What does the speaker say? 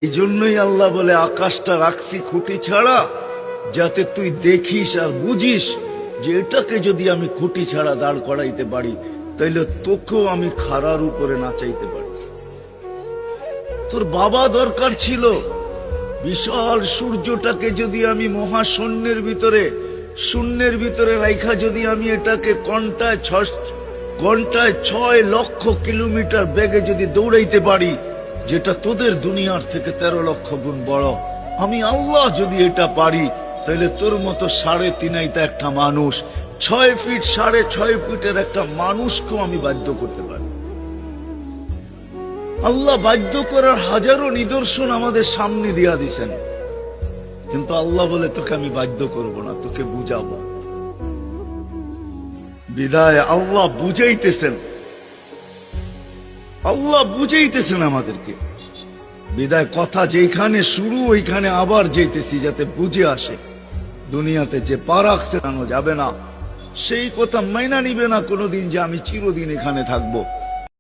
এই জন্যই আল্লাহ বলে আকাশটা রাখছি খুঁটি ছাড়া, যাতে তুই দেখিস আর বুঝিস যে এটাকে যদি আমি খুঁটি ছাড়া দাঁড় করাইতে পারি, তাইলে তোকেও আমি খাড়ার উপরে নাচাইতে পারি। তোর বাবা দরকার ছিল বিশাল সূর্যটাকে যদি আমি মহাশূন্যের ভিতরে রাইখা যদি আমি এটাকে ঘন্টায় 6 লক্ষ কিলোমিটার বেগে যদি দৌড়াইতে পারি, যেটা তোদের দুনিয়ার থেকে 13 লক্ষ গুণ বড়, আমি আল্লাহ যদি এটা পারি, তাহলে তোর মতো 3.5 একটা মানুষ, 6 ফিট 6.5 ফিটের একটা মানুষকেও আমি বাধ্য করতে পারি। আল্লাহ বাধ্য করার হাজারো নিদর্শন আমাদের সামনে দিয়া দিছেন, কিন্তু আল্লাহ বলে তোকে আমি বাধ্য করব না, তোকে বুঝাবো। বিদায় আল্লাহ বুঝাইতেছেন আমাদেরকে। বিদায় কথা যেখানে শুরু ওইখানে আবার যেতেছি, যাতে বুঝে আসে দুনিয়াতে যে পা রাখছে যাবে না, সেই কথা মাইনা নিবে না কোনোদিন যে আমি চিরদিন এখানে থাকবো।